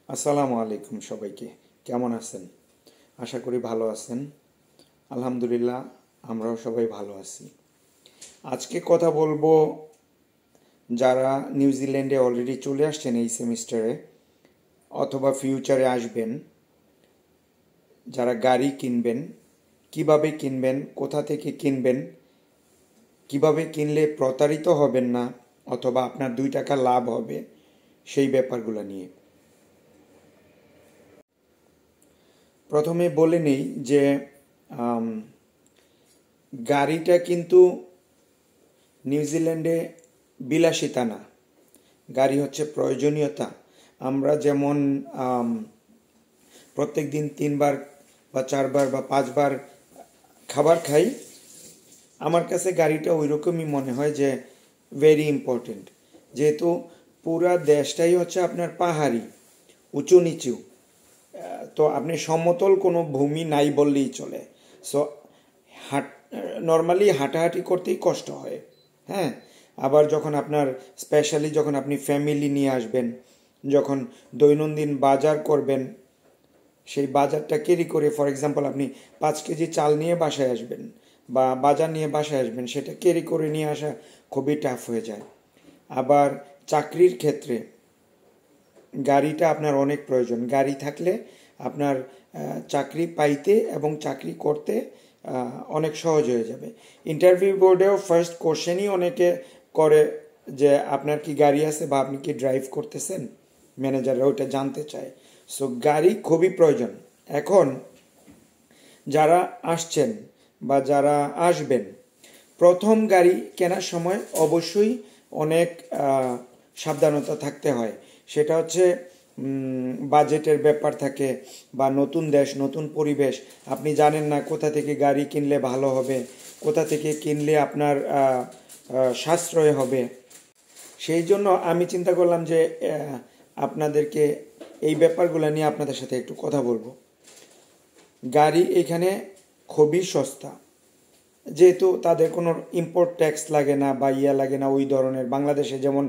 আসসালামু আলাইকুম সবাইকে। কেমন আছেন? আশা করি ভালো আছেন। আলহামদুলিল্লাহ, আমরাও সবাই ভালো আছি। আজকে কথা বলবো যারা নিউজিল্যান্ডে অলরেডি চলে আসছেন এই সেমিস্টারে অথবা ফিউচারে আসবেন, যারা গাড়ি কিনবেন, কিভাবে কিনবেন, কোথা থেকে কিনবেন, কিভাবে কিনলে প্রতারিত হবেন না অথবা আপনার 2 টাকা লাভ হবে, সেই ব্যাপারগুলো নিয়ে। প্রথমে বলে নেই যে আম, গাড়িটা কিন্তু নিউজিল্যান্ডে বিলাসিতা না, গাড়ি হচ্ছে প্রয়োজনীয়তা। আমরা যেমন প্রত্যেক দিন 3 বার বা 4 বার বা 5 বার খাবার খাই, আমার কাছে গাড়িটা ওই রকমই মনে হয় যে ভেরি ইম্পর্টেন্ট। যেহেতু পুরা দেশটাই হচ্ছে আপনার পাহাড়ি, উঁচু নিচু, তো আপনি সমতল কোনো ভূমি নাই বললেই চলে। সো হাট নর্মালি হাঁটাহাঁটি করতেই কষ্ট হয়। হ্যাঁ, আবার যখন আপনার স্পেশালি যখন আপনি ফ্যামিলি নিয়ে আসবেন, যখন দৈনন্দিন বাজার করবেন, সেই বাজারটা ক্যারি করে, ফর এক্সাম্পল আপনি 5 কেজি চাল নিয়ে বাসায় আসবেন বা বাজার নিয়ে বাসায় আসবেন, সেটা ক্যারি করে নিয়ে আসা খুবই টাফ হয়ে যায়। আবার চাকরির ক্ষেত্রে গাড়িটা আপনার অনেক প্রয়োজন। গাড়ি থাকলে আপনার চাকরি পাইতে এবং চাকরি করতে অনেক সহজ হয়ে যাবে। ইন্টারভিউ বোর্ডেও ফার্স্ট কোশ্চেনই অনেকে করে যে আপনার কি গাড়ি আছে বা আপনি কি ড্রাইভ করতেছেন, ম্যানেজাররা ওইটা জানতে চায়। সো গাড়ি খুবই প্রয়োজন। এখন যারা আসছেন বা যারা আসবেন, প্রথম গাড়ি কেনার সময় অবশ্যই অনেক সাবধানতা থাকতে হয়। সেটা হচ্ছে বাজেটের ব্যাপার থাকে, বা নতুন দেশ, নতুন পরিবেশ, আপনি জানেন না কোথা থেকে গাড়ি কিনলে ভালো হবে, কোথা থেকে কিনলে আপনার সাশ্রয় হবে। সেই জন্য আমি চিন্তা করলাম যে আপনাদেরকে এই ব্যাপারগুলো নিয়ে আপনাদের সাথে একটু কথা বলবো। গাড়ি এখানে খুবই সস্তা, যেহেতু তাদের কোনো ইম্পোর্ট ট্যাক্স লাগে না বা লাগে না ওই ধরনের। বাংলাদেশে যেমন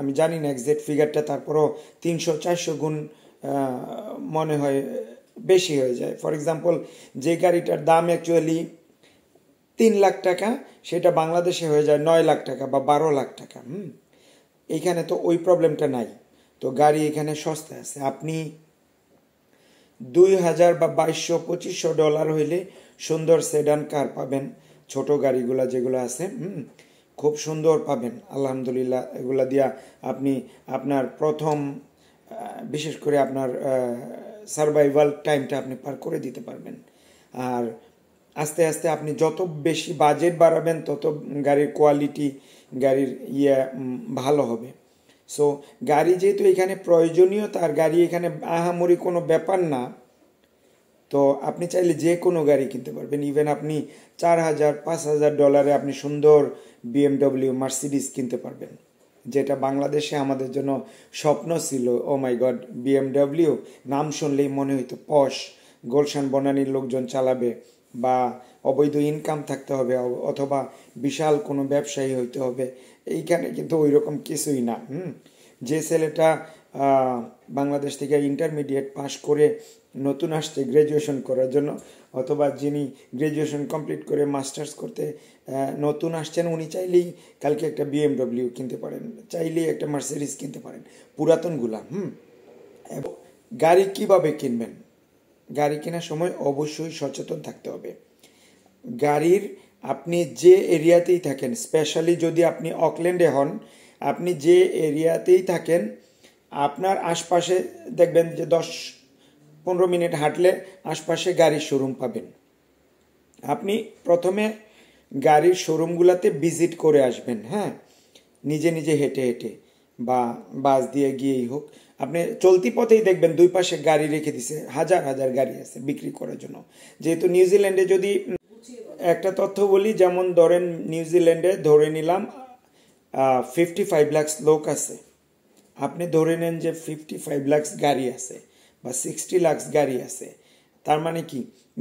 আমি জানি না এক্সাক্ট ফিগারটা, তারপরও 300-400 গুণ মনে হয় বেশি হয়ে যায়। ফর এক্সাম্পল, যে গাড়িটার দাম অ্যাকচুয়ালি 3 লাখ টাকা, সেটা বাংলাদেশে হয়ে যায় 9 লাখ টাকা বা 12 লাখ টাকা। এইখানে তো ওই প্রবলেমটা নাই। তো গাড়ি এখানে সস্তা আছে। আপনি 2000 বা 2200-2500 ডলার হইলে সুন্দর সেডান কার পাবেন। ছোট গাড়িগুলা যেগুলো আছে খুব সুন্দর পাবেন আলহামদুলিল্লাহ। এগুলা দিয়া আপনি আপনার প্রথম বিশেষ করে আপনার সার্ভাইভাল টাইমটা আপনি পার করে দিতে পারবেন। আর আস্তে আস্তে আপনি যত বেশি বাজেট বাড়াবেন তত গাড়ির কোয়ালিটি, গাড়ির ভালো হবে। সো গাড়ি যেহেতু এখানে প্রয়োজনীয়তা, আর গাড়ি এখানে আহামরি কোনো ব্যাপার না, তো আপনি চাইলে যে কোনো গাড়ি কিনতে পারবেন। ইভেন আপনি 4000-5000 ডলারে আপনি সুন্দর বিএমডব্লিউ, মার্সিডিস কিনতে পারবেন, যেটা বাংলাদেশে আমাদের জন্য স্বপ্ন ছিল। ও মাই গড, বিএমডব্লিউ নাম শুনলেই মনে হইতো পশ, গুলশান বনানীর লোকজন চালাবে, বা অবৈধ ইনকাম থাকতে হবে, অথবা বিশাল কোনো ব্যবসায়ী হইতে হবে। এইখানে কিন্তু ওই রকম কিছুই না। যে ছেলেটা বাংলাদেশ থেকে ইন্টারমিডিয়েট পাশ করে নতুন আসছে গ্র্যাজুয়েশন করার জন্য, অথবা যিনি গ্র্যাজুয়েশন কমপ্লিট করে মাস্টার্স করতে নতুন আসছেন, উনি চাইলেই কালকে একটা বিএমডব্লিউ কিনতে পারেন, চাইলেই একটা মার্সিডিস কিনতে পারেন, পুরাতনগুলা। এবং গাড়ি কিভাবে কিনবেন, গাড়ি কেনার সময় অবশ্যই সচেতন থাকতে হবে। গাড়ির আপনি যে এরিয়াতেই থাকেন, স্পেশালি যদি আপনি অকল্যান্ডে হন, আপনি যে এরিয়াতেই থাকেন, আপনার আশপাশে দেখবেন যে 10-15 মিনিট হাঁটলে আশপাশে গাড়ির শোরুম পাবেন। আপনি প্রথমে গাড়ির শোরুমগুলোতে ভিজিট করে আসবেন। হ্যাঁ, নিজে নিজে হেঁটে হেঁটে বা বাস দিয়ে গিয়েই হোক, আপনি চলতি পথেই দেখবেন 2 পাশে গাড়ি রেখে দিছে, হাজার হাজার গাড়ি আছে বিক্রি করার জন্য। যেহেতু নিউজিল্যান্ডে যদি একটা তথ্য বলি, যেমন ধরেন নিউজিল্যান্ডে ধরে নিলাম 55 লাখ লোক আছে, আপনি ধরে নেন যে 55 লাখ গাড়ি আছে বা 60 লাখ গাড়ি আছে। তার মানে কি,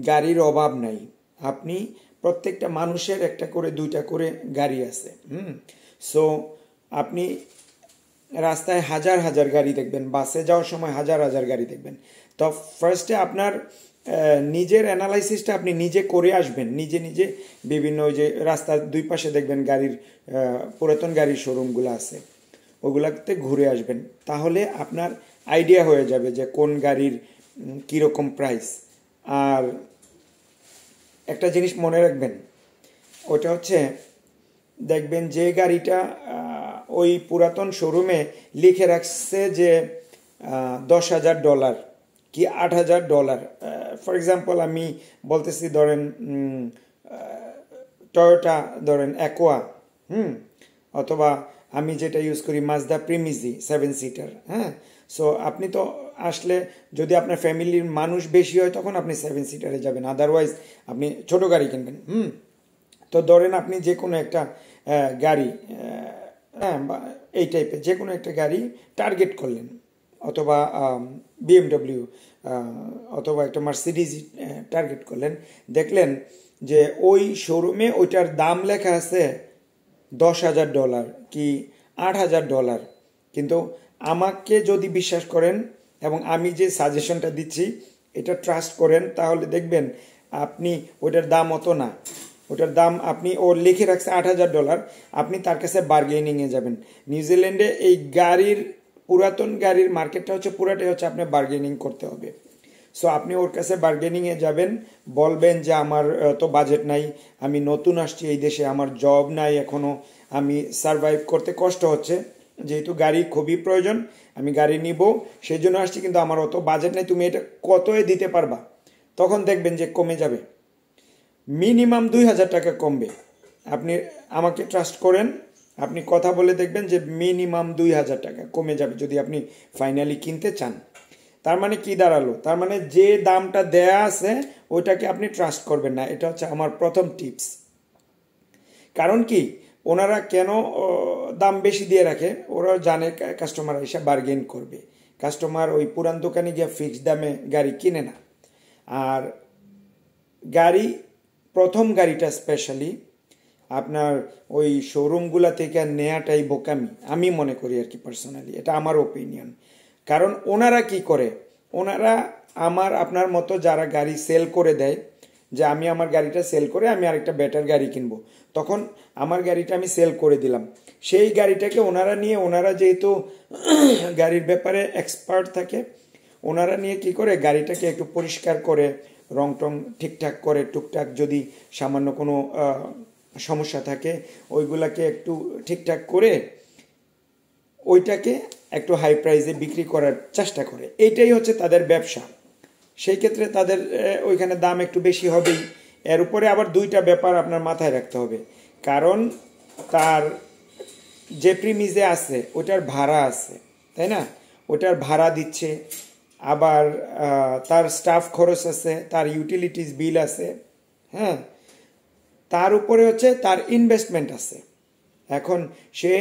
গাড়ির অভাব নাই। আপনি প্রত্যেকটা মানুষের একটা করে 2টা করে গাড়ি আছে। সো আপনি রাস্তায় হাজার হাজার গাড়ি দেখবেন, বাসে যাওয়ার সময় হাজার হাজার গাড়ি দেখবেন। তো ফার্স্টে আপনার নিজের অ্যানালাইসিসটা আপনি নিজে করে আসবেন, নিজে নিজে বিভিন্ন ওই যে রাস্তার দুই পাশে দেখবেন গাড়ির পুরাতন গাড়ির শোরুমগুলো আছে, ওগুলাতে ঘুরে আসবেন। তাহলে আপনার আইডিয়া হয়ে যাবে যে কোন গাড়ির কীরকম প্রাইস। আর একটা জিনিস মনে রাখবেন, ওটা হচ্ছে দেখবেন যে গাড়িটা ওই পুরাতন শোরুমে লিখে রাখছে যে $10,000 কি $8,000, ফর এক্সাম্পল আমি বলতেছি ধরেন টয়োটা ধরেন অ্যাকোয়া, অথবা আমি যেটা ইউজ করি মাজদা প্রিমিজি 7 সিটার। হ্যাঁ, সো আপনি তো আসলে যদি আপনার ফ্যামিলির মানুষ বেশি হয় তখন আপনি 7 সিটারে যাবেন, আদারওয়াইজ আপনি ছোট গাড়ি কিনবেন। তো ধরেন আপনি যে কোনো একটা গাড়ি, হ্যাঁ, এই টাইপের যে কোনো একটা গাড়ি টার্গেট করলেন, অথবা BMW অথবা একটা মার্সিডিজ টার্গেট করলেন, দেখলেন যে ওই শোরুমে ওইটার দাম লেখা আছে $10,000 কি $8,000, কিন্তু আমাকে যদি বিশ্বাস করেন এবং আমি যে সাজেশনটা দিচ্ছি এটা ট্রাস্ট করেন, তাহলে দেখবেন আপনি ওইটার দাম অত না, ওটার দাম আপনি ও লিখে রাখছে $8,000, আপনি তার কাছে বার্গেনিংয়ে যাবেন। নিউজিল্যান্ডে এই গাড়ির পুরাতন গাড়ির মার্কেটটা হচ্ছে পুরাটাই হচ্ছে আপনি বার্গেনিং করতে হবে। সো আপনি ওর কাছে বার্গেনিংয়ে যাবেন, বলবেন যে আমার তো বাজেট নাই, আমি নতুন আসছি এই দেশে, আমার জব নাই এখনও, আমি সারভাইভ করতে কষ্ট হচ্ছে, যেহেতু গাড়ি খুবই প্রয়োজন, আমি গাড়ি নিব সেই জন্য আসছি, কিন্তু আমার অত বাজেট নেই, তুমি এটা কতই দিতে পারবা? তখন দেখবেন যে কমে যাবে, মিনিমাম $2,000 কমবে। আপনি আমাকে ট্রাস্ট করেন, আপনি কথা বলে দেখবেন যে মিনিমাম $2,000 কমে যাবে যদি আপনি ফাইনালি কিনতে চান। তার মানে কি দাঁড়ালো? তার মানে যে দামটা দেয়া আছে ওইটাকে আপনি ট্রাস্ট করবেন না, এটা হচ্ছে আমার প্রথম টিপস। কারণ কি, ওনারা কেন দাম বেশি দিয়ে রাখে? ওরা জানে কাস্টমার এসে বার্গেন করবে, কাস্টমার ওই পুরান দোকানে গিয়ে ফিক্সড দামে গাড়ি কিনে না। আর গাড়ি, প্রথম গাড়িটা স্পেশালি আপনার ওই শোরুমগুলা থেকে নেওয়াটাই বোকামি আমি মনে করি আর কি, পার্সোনালি এটা আমার ওপিনিয়ন। কারণ ওনারা কি করে, ওনারা আপনার মতো যারা গাড়ি সেল করে দেয়, যে আমি আমার গাড়িটা সেল করে আমি আরেকটা বেটার গাড়ি কিনবো, তখন আমার গাড়িটা আমি সেল করে দিলাম, সেই গাড়িটাকে ওনারা নিয়ে, ওনারা যেহেতু গাড়ির ব্যাপারে এক্সপার্ট থাকে, ওনারা নিয়ে কি করে গাড়িটাকে একটু পরিষ্কার করে রং টং ঠিকঠাক করে, টুকটাক যদি সামান্য কোনো সমস্যা থাকে ওইগুলাকে একটু ঠিকঠাক করে ওইটাকে একটু হাই প্রাইসে বিক্রি করার চেষ্টা করে, এইটাই হচ্ছে তাদের ব্যবসা। সেই ক্ষেত্রে তাদের ওইখানে দাম একটু বেশি হবেই। এর উপরে আবার দুইটা ব্যাপার আপনার মাথায় রাখতে হবে, কারণ তার যে প্রিমিজে আছে ওটার ভাড়া আছে, তাই না? ওটার ভাড়া দিচ্ছে, আবার তার স্টাফ খরচ আছে, তার ইউটিলিটিস বিল আছে, হ্যাঁ, তার উপরে হচ্ছে তার ইনভেস্টমেন্ট আছে। এখন সে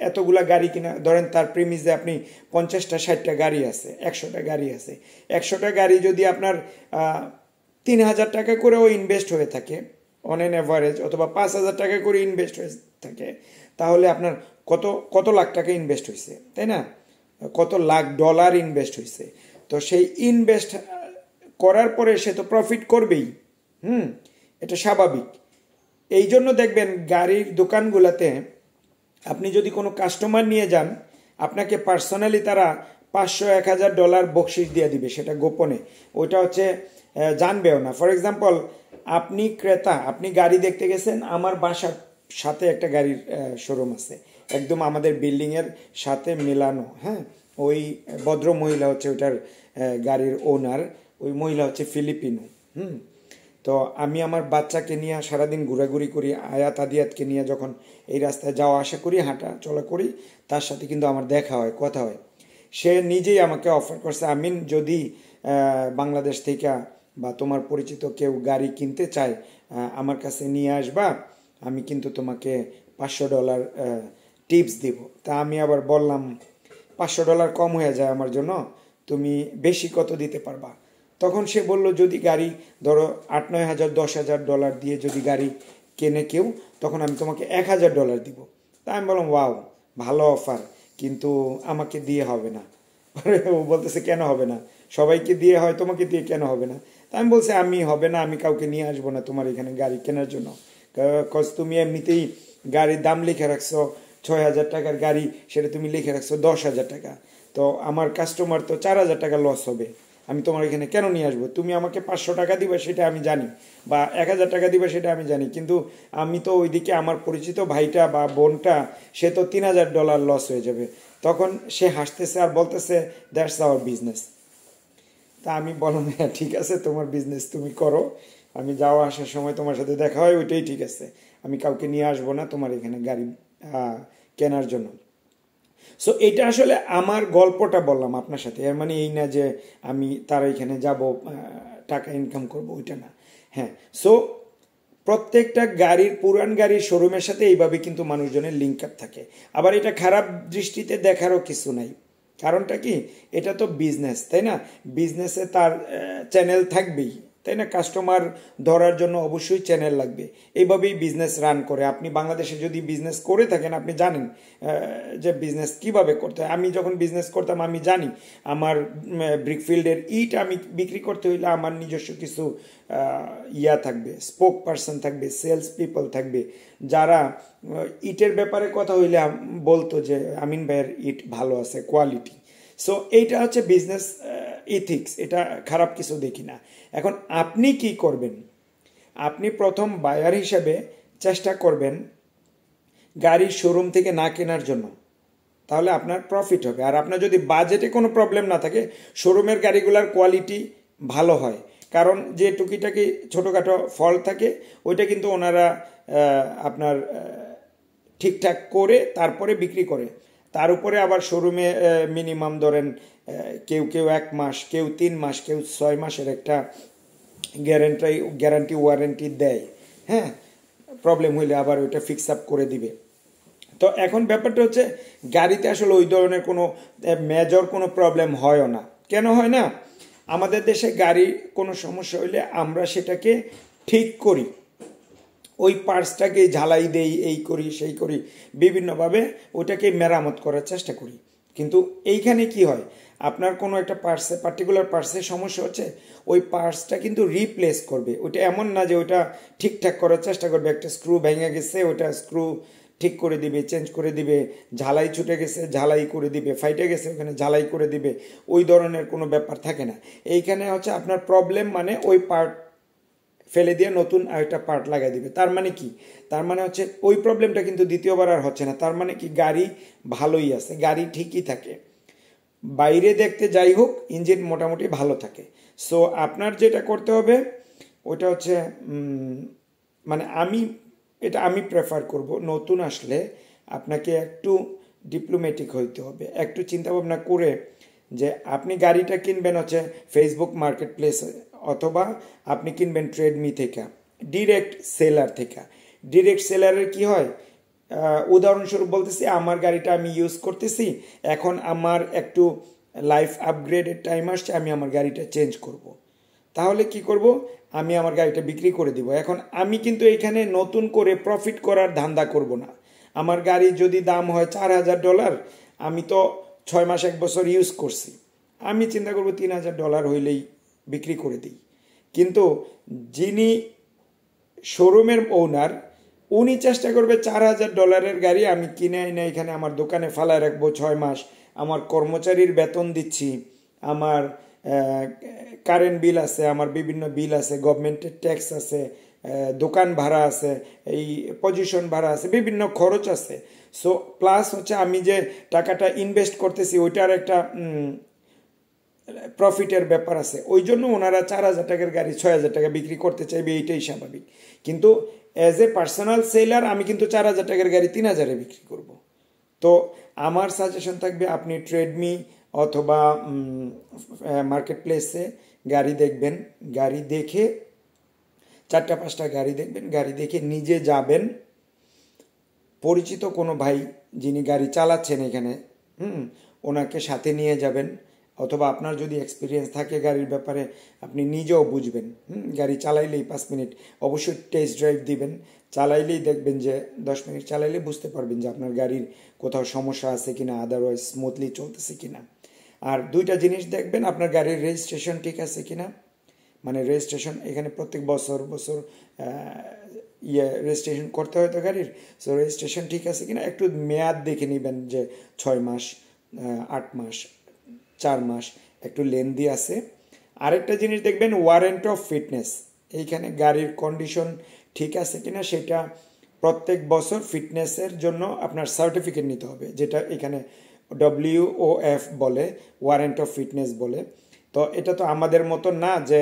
এতগুলা গাড়ি কিনা, ধরেন তার প্রিমিজে আপনি 50টা 60টা গাড়ি আছে, 100টা গাড়ি আছে, 100টা গাড়ি যদি আপনার $3,000 করেও ইনভেস্ট হয়ে থাকে অন এন অ্যাভারেজ, অথবা $5,000 করে ইনভেস্ট হয়ে থাকে, তাহলে আপনার কত কত লাখ টাকা ইনভেস্ট হয়েছে, তাই না? কত লাখ ডলার ইনভেস্ট হয়েছে। তো সেই ইনভেস্ট করার পরে সে তো প্রফিট করবেই, এটা স্বাভাবিক। এই জন্য দেখবেন গাড়ির দোকানগুলোতে আপনি যদি কোনো কাস্টমার নিয়ে যান, আপনাকে পার্সোনালি তারা $500-1,000 বকশিস দিয়ে দিবে, সেটা গোপনে, ওইটা হচ্ছে জানবেও না। ফর এক্সাম্পল, আপনি ক্রেতা, আপনি গাড়ি দেখতে গেছেন, আমার বাসার সাথে একটা গাড়ির শোরুম আছে, একদম আমাদের বিল্ডিংয়ের সাথে মেলানো, হ্যাঁ, ওই ভদ্র মহিলা হচ্ছে ওইটার গাড়ির ওনার, ওই মহিলা হচ্ছে ফিলিপিনো। তো আমি আমার বাচ্চাকে নিয়ে সারাদিন ঘোরাঘুরি করি, আয়াত আদিয়াতকে নিয়ে যখন এই রাস্তায় যাওয়া আসা করি, হাঁটা চলা করি, তার সাথে কিন্তু আমার দেখা হয়, কথা হয়। সে নিজেই আমাকে অফার করছে, আমিন যদি বাংলাদেশ থেকে বা তোমার পরিচিত কেউ গাড়ি কিনতে চায় আমার কাছে নিয়ে আসবা, আমি কিন্তু তোমাকে $500 টিপস দিব। তা আমি আবার বললাম $500 কম হয়ে যায় আমার জন্য, তুমি বেশি কত দিতে পারবা? তখন সে বলল, যদি গাড়ি ধরো $8-9 হাজার $10,000 দিয়ে যদি গাড়ি কেনে কেউ, তখন আমি তোমাকে $1,000 দিব। তা আমি বললাম ওয়াও, ভালো অফার, কিন্তু আমাকে দিয়ে হবে না। ও বলতেছে কেন হবে না, সবাইকে দিয়ে হয়, তোমাকে দিয়ে কেন হবে না? তা আমি বলছি আমি হবে না, আমি কাউকে নিয়ে আসবো না তোমার এখানে গাড়ি কেনার জন্য, কজ তুমি এমনিতেই গাড়ির দাম লিখে রাখছো 6,000 টাকার গাড়ি, সেটা তুমি লিখে রাখছো 10,000 টাকা। তো আমার কাস্টমার তো 4,000 টাকা লস হবে, আমি তোমার এখানে কেন নিয়ে আসবো? তুমি আমাকে 500 টাকা দিবে সেটা আমি জানি, বা 1,000 টাকা দিবে সেটা আমি জানি, কিন্তু আমি তো ওইদিকে আমার পরিচিত ভাইটা বা বোনটা সে তো $3,000 লস হয়ে যাবে। তখন সে হাসতেছে আর বলতেছে দ্যাটস আওয়ার বিজনেস। তা আমি বললাম হ্যাঁ ঠিক আছে, তোমার বিজনেস তুমি করো, আমি যাওয়া আসার সময় তোমার সাথে দেখা হয় ওইটাই ঠিক আছে, আমি কাউকে নিয়ে আসবো না তোমার এখানে গাড়ি কেনার জন্য। সো এটা আসলে আমার গল্পটা বললাম আপনার সাথে, এর মানে এই না যে আমি তার এখানে যাব টাকা ইনকাম করব, ওইটা না। হ্যাঁ, সো প্রত্যেকটা গাড়ির, পুরান গাড়ির শোরুমের সাথে এইভাবে কিন্তু মানুষজনের লিঙ্ক আপ থাকে। আবার এটা খারাপ দৃষ্টিতে দেখারও কিছু নাই, কারণটা কি, এটা তো বিজনেস, তাই না? বিজনেসে তার চ্যানেল থাকবেই, তাই না? কাস্টমার ধরার জন্য অবশ্যই চ্যানেল লাগবে, এইভাবেই বিজনেস রান করে। আপনি বাংলাদেশে যদি বিজনেস করে থাকেন আপনি জানেন যে বিজনেস কিভাবে করতে হয়। আমি যখন বিজনেস করতাম আমি জানি আমার ব্রিকফিল্ডের ইট আমি বিক্রি করতে হইলে আমার নিজস্ব কিছু ইয়া থাকবে, স্পোক পার্সন থাকবে, সেলস পিপল থাকবে, যারা ইটের ব্যাপারে কথা হইলে বলতো যে আমিন ভাইয়ের ইট ভালো আছে, কোয়ালিটি। সো এইটা হচ্ছে বিজনেস ইথিক্স, এটা খারাপ কিছু দেখি না। এখন আপনি কি করবেন? আপনি প্রথম বায়ার হিসেবে চেষ্টা করবেন গাড়ির শোরুম থেকে না কেনার জন্য, তাহলে আপনার প্রফিট হবে। আর আপনার যদি বাজেটে কোনো প্রবলেম না থাকে, শোরুমের গাড়িগুলোর কোয়ালিটি ভালো হয়, কারণ যে টুকিটাকি ছোটোখাটো ফল্ট থাকে ওইটা কিন্তু ওনারা আপনার ঠিকঠাক করে তারপরে বিক্রি করে। তার উপরে আবার শোরুমে মিনিমাম ধরেন কেউ কেউ 1 মাস, কেউ 3 মাস, কেউ 6 মাসের একটা গ্যারান্টি ওয়ারেন্টি দেয়। হ্যাঁ, প্রবলেম হইলে আবার ওইটা ফিক্স আপ করে দিবে। তো এখন ব্যাপারটা হচ্ছে গাড়িতে আসলে ওই ধরনের কোনো মেজর কোনো প্রবলেম হয়ও না। কেন হয় না? আমাদের দেশে গাড়ির কোনো সমস্যা হইলে আমরা সেটাকে ঠিক করি, ওই পার্টসটাকে ঝালাই দেই, এই করি সেই করি, বিভিন্নভাবে ওইটাকে মেরামত করার চেষ্টা করি। কিন্তু এইখানে কি হয়, আপনার কোনো একটা পার্টসে, পার্টিকুলার পার্টসের সমস্যা হচ্ছে, ওই পার্টসটা কিন্তু রিপ্লেস করবে। ওইটা এমন না যে ওইটা ঠিকঠাক করার চেষ্টা করবে, একটা স্ক্রু ভেঙে গেছে ওইটা স্ক্রু ঠিক করে দিবে, চেঞ্জ করে দিবে, ঝালাই ছুটে গেছে ঝালাই করে দিবে, ফাইটে গেছে ওখানে ঝালাই করে দিবে, ওই ধরনের কোনো ব্যাপার থাকে না। এইখানে হচ্ছে আপনার প্রবলেম মানে ওই পার্ট ফেলে দিয়ে নতুন আরেকটা পার্ট লাগাই দিবে। তার মানে কি? তার মানে হচ্ছে ওই প্রবলেমটা কিন্তু দ্বিতীয়বার আর হচ্ছে না। তার মানে কি, গাড়ি ভালোই আছে, গাড়ি ঠিকই থাকে, বাইরে দেখতে যাই হোক ইঞ্জিন মোটামুটি ভালো থাকে। সো আপনার যেটা করতে হবে ওইটা হচ্ছে মানে আমি প্রেফার করব, নতুন আসলে আপনাকে একটু ডিপ্লোম্যাটিক হইতে হবে, একটু চিন্তা ভাবনা করে যে আপনি গাড়িটা কিনবেন হচ্ছে ফেসবুক মার্কেট প্লেস, অথবা আপনি কিনবেন ট্রেডমি থেকে, ডিরেক্ট সেলার থেকে। ডিরেক্ট সেলারের কি হয়, উদাহরণস্বরূপ বলতেছি, আমার গাড়িটা আমি ইউজ করতেছি, এখন আমার একটু লাইফ আপগ্রেডের টাইম আসছে, আমি আমার গাড়িটা চেঞ্জ করব। তাহলে কি করব, আমি আমার গাড়িটা বিক্রি করে দিব। এখন আমি কিন্তু এখানে নতুন করে প্রফিট করার ধান্দা করব না। আমার গাড়ি যদি দাম হয় $4,000, আমি তো 6 মাস 1 বছর ইউজ করছি, আমি চিন্তা করব $3,000 হইলেই বিক্রি করে দিই। কিন্তু যিনি শোরুমের ওনার, উনি চেষ্টা করবে $4,000 গাড়ি আমি কিনে এনে এখানে আমার দোকানে ফালায় রাখবো 6 মাস, আমার কর্মচারীর বেতন দিচ্ছি, আমার কারেন্ট বিল আছে, আমার বিভিন্ন বিল আছে, গভর্নমেন্টের ট্যাক্স আছে, দোকান ভাড়া আছে, এই পজিশন ভাড়া আছে, বিভিন্ন খরচ আছে। সো প্লাস হচ্ছে আমি যে টাকাটা ইনভেস্ট করতেছি ওইটার একটা প্রফিটের ব্যাপার আছে। ওই জন্য ওনারা 4,000 টাকার গাড়ি 6,000 টাকা বিক্রি করতে চাইবে, এইটাই স্বাভাবিক। কিন্তু অ্যাজ এ পার্সোনাল সেলার আমি কিন্তু 4,000 টাকার গাড়ি 3,000-এ বিক্রি করব। তো আমার সাজেশন থাকবে আপনি ট্রেডমি অথবা মার্কেট প্লেসে গাড়ি দেখবেন, গাড়ি দেখে 4-5টা গাড়ি দেখবেন, গাড়ি দেখে নিজে যাবেন, পরিচিত কোনো ভাই যিনি গাড়ি চালাচ্ছেন এখানে ওনাকে সাথে নিয়ে যাবেন, অথবা আপনার যদি এক্সপিরিয়েন্স থাকে গাড়ির ব্যাপারে আপনি নিজেও বুঝবেন। গাড়ি চালাইলেই 5 মিনিট অবশ্যই টেস্ট ড্রাইভ দিবেন, চালাইলেই দেখবেন যে 10 মিনিট চালাইলে বুঝতে পারবেন যে আপনার গাড়ির কোথাও সমস্যা আছে কিনা, আদারওয়াইজ স্মুথলি চলতেছে কিনা। আর দুইটা জিনিস দেখবেন, আপনার গাড়ির রেজিস্ট্রেশন ঠিক আছে কিনা, মানে রেজিস্ট্রেশন এখানে প্রত্যেক বছর বছর রেজিস্ট্রেশন করতে হয় তো গাড়ির, সো রেজিস্ট্রেশন ঠিক আছে কিনা একটু মেয়াদ দেখে নেবেন, যে 6 মাস 8 মাস 4 মাস একটু লেন্দি আছে। আরেকটা জিনিস দেখবেন ওয়ারেন্ট অফ ফিটনেস, এইখানে গাড়ির কন্ডিশন ঠিক আছে কিনা সেটা প্রত্যেক বছর ফিটনেসের জন্য আপনার সার্টিফিকেট নিতে হবে, যেটা এখানে WOF বলে, ওয়ারেন্ট অফ ফিটনেস বলে। তো এটা তো আমাদের মতো না যে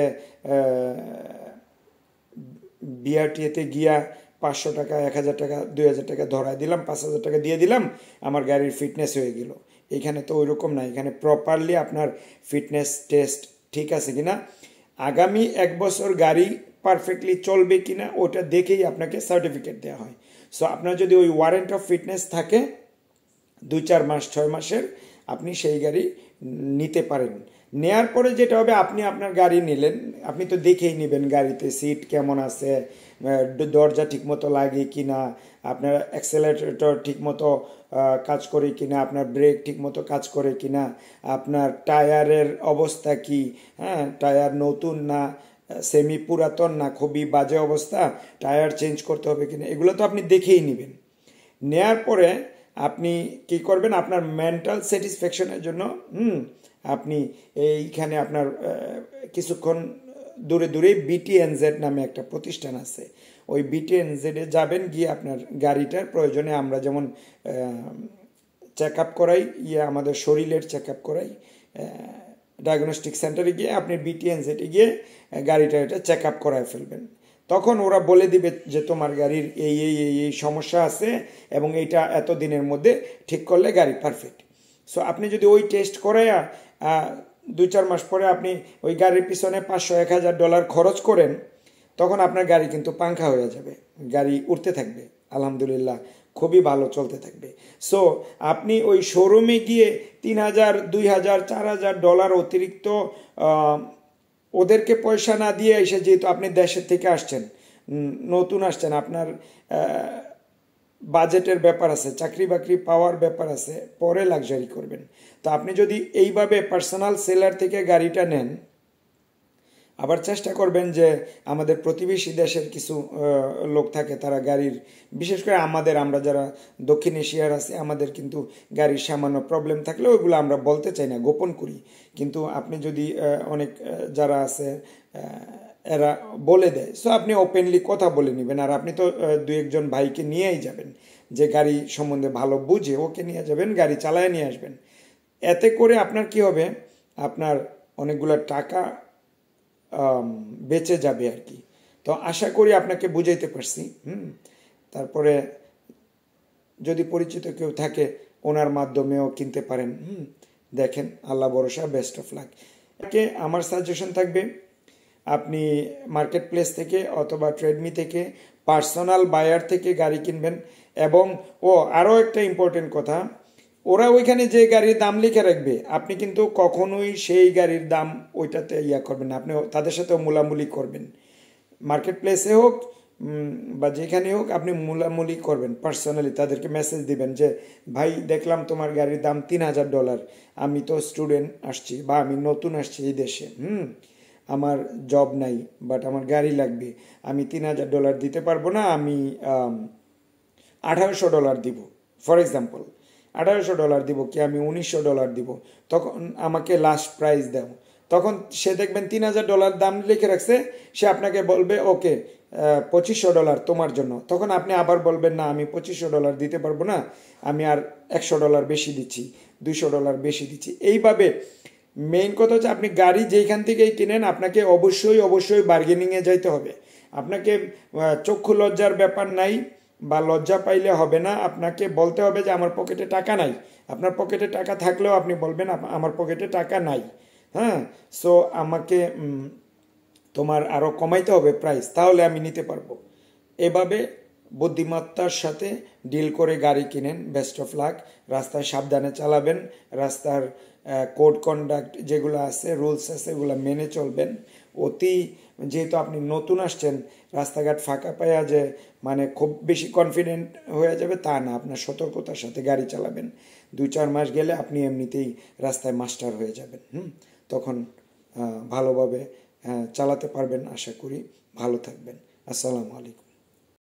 বিআরটিএতে গিয়া 500 টাকা 1000 টাকা 2000 টাকা ধরায় দিলাম, 5000 টাকা দিয়ে দিলাম, আমার গাড়ির ফিটনেস হয়ে গেল। এখানে তো ওই রকম না, এখানে প্রপারলি আপনার ফিটনেস টেস্ট ঠিক আছে কিনা, আগামী 1 বছর গাড়ি পারফেক্টলি চলবে কিনা ওটা দেখেই আপনাকে সার্টিফিকেট দেওয়া হয়। সো আপনার যদি ওই ওয়ারেন্ট অফ ফিটনেস থাকে 2-4 মাস 6 মাসের, আপনি সেই গাড়ি নিতে পারেন। নেয়ার পরে যেটা হবে, আপনি আপনার গাড়ি নিলেন, আপনি তো দেখেই নেবেন গাড়িতে সিট কেমন আছে, দরজা ঠিকমতো লাগে কিনা, আপনার অ্যাক্সেলারেটর ঠিকমতো কাজ করে কিনা, আপনার ব্রেক ঠিকমতো কাজ করে কিনা, আপনার টায়ারের অবস্থা কি, হ্যাঁ টায়ার নতুন না সেমি পুরাতন না খুবই বাজে অবস্থা, টায়ার চেঞ্জ করতে হবে কিনা, এগুলো তো আপনি দেখেই নেবেন। নেয়ার পরে আপনি কি করবেন, আপনার মেন্টাল স্যাটিসফ্যাকশনের জন্য আপনি এইখানে আপনার কিছুক্ষণ দূরে দূরে BTNZ নামে একটা প্রতিষ্ঠান আছে, ওই BTNZ যাবেন, গিয়ে আপনার গাড়িটার প্রয়োজনে আমরা যেমন চেক আপ করাই, আমাদের শরীরের চেক আপ করাই, ডায়াগনস্টিক সেন্টারে গিয়ে আপনি BTNZ গিয়ে গাড়িটা এটা চেক আপ করায় ফেলবেন। তখন ওরা বলে দিবে যে তোমার গাড়ির এই এই এই এই সমস্যা আছে এবং এইটা এত দিনের মধ্যে ঠিক করলে গাড়ি পারফেক্ট। সো আপনি যদি ওই টেস্ট করাইয়া 2-4 মাস পরে আপনি ওই গাড়ির পিছনে $500-1000 খরচ করেন, তখন আপনার গাড়ি কিন্তু পাংখা হয়ে যাবে, গাড়ি উঠতে থাকবে, আলহামদুলিল্লাহ খুবই ভালো চলতে থাকবে। সো আপনি ওই শোরুমে গিয়ে $3000, $2000, $4000 অতিরিক্ত ওদেরকে পয়সা না দিয়ে এসে, যেহেতু আপনি দেশের থেকে আসছেন, নতুন আসছেন, আপনার বাজেটের ব্যাপার আছে, চাকরি বাকরি পাওয়ার ব্যাপার আছে, পরে লাক্সারি করবেন। তো আপনি যদি এইভাবে পার্সোনাল সেলার থেকে গাড়িটা নেন, আবার চেষ্টা করবেন যে আমাদের প্রতিবেশী দেশের কিছু লোক থাকে, তারা গাড়ির, বিশেষ করে আমরা যারা দক্ষিণ এশিয়ার আছি, আমাদের কিন্তু গাড়ির সামান্য প্রবলেম থাকলে ওইগুলো আমরা বলতে চাই না, গোপন করি। কিন্তু আপনি যদি অনেক যারা আছে এরা বলে দেয়, সো আপনি ওপেনলি কথা বলে নেবেন। আর আপনি তো 2-1 ভাইকে নিয়েই যাবেন, যে গাড়ি সম্বন্ধে ভালো বুঝে, ওকে নিয়ে যাবেন, গাড়ি চালায় নিয়ে আসবেন। এতে করে আপনার কি হবে, আপনার অনেকগুলো টাকা বেঁচে যাবে আর কি। তো আশা করি আপনাকে বুঝাইতে পারছি। তারপরে যদি পরিচিত কেউ থাকে ওনার মাধ্যমেও কিনতে পারেন। দেখেন, আল্লাহ ভরসা, বেস্ট অফ লাক। আমার সাজেশন থাকবে, আপনি মার্কেট প্লেস থেকে অথবা ট্রেডমি থেকে, পার্সোনাল বায়ার থেকে গাড়ি কিনবেন। এবং আরও একটা ইম্পর্টেন্ট কথা, ওরা ওইখানে যে গাড়ির দাম লিখে রাখবে, আপনি কিন্তু কখনোই সেই গাড়ির দাম ওইটাতে করবেন না, আপনি তাদের সাথেও মূলামূলি করবেন। মার্কেট প্লেসে হোক বা যেখানে হোক, আপনি মূলামূলি করবেন, পার্সোনালি তাদেরকে মেসেজ দিবেন যে ভাই দেখলাম তোমার গাড়ির দাম $3000, আমি তো স্টুডেন্ট আসছি বা আমি নতুন আসছি এই দেশে, আমার জব নাই, বাট আমার গাড়ি লাগবে, আমি $3000 দিতে পারবো না, আমি $1800 দিব, ফর এক্সাম্পল $1800 দিব কি আমি $1900 দিব, তখন আমাকে লাস্ট প্রাইস দাও। তখন সে দেখবেন $3000 দাম লিখে রাখছে, সে আপনাকে বলবে ওকে $2500 তোমার জন্য। তখন আপনি আবার বলবেন না, আমি $2500 দিতে পারবো না, আমি আর $100 বেশি দিচ্ছি, $200 বেশি দিচ্ছি। এইভাবে মেইন কথা হচ্ছে, আপনি গাড়ি যেখান থেকেই কিনেন, আপনাকে অবশ্যই বার্গেনিংয়ে যাইতে হবে। আপনাকে চক্ষু লজ্জার ব্যাপার নাই, বা লজ্জা পাইলে হবে না, আপনাকে বলতে হবে যে আমার পকেটে টাকা নাই। আপনার পকেটে টাকা থাকলেও আপনি বলবেন আমার পকেটে টাকা নাই, হ্যাঁ, সো আমাকে তোমার আরও কমাইতে হবে প্রাইস, তাহলে আমি নিতে পারবো। এভাবে বুদ্ধিমত্তার সাথে ডিল করে গাড়ি কিনেন, বেস্ট অফ লাক। রাস্তায় সাবধানে চালাবেন, রাস্তার কোড কন্ডাক্ট যেগুলো আছে, রুলস আছে, এগুলো মেনে চলবেন। যেহেতু আপনি নতুন আসছেন, রাস্তাঘাট ফাঁকা পায়া যে মানে খুব বেশি কনফিডেন্ট হয়ে যাবে তা না, আপনার সতর্কতার সাথে গাড়ি চালাবেন। 2-4 মাস গেলে আপনি এমনিতেই রাস্তায় মাস্টার হয়ে যাবেন। তখন ভালোভাবে চালাতে পারবেন আশা করি। ভালো থাকবেন। আসসালামু আলাইকুম।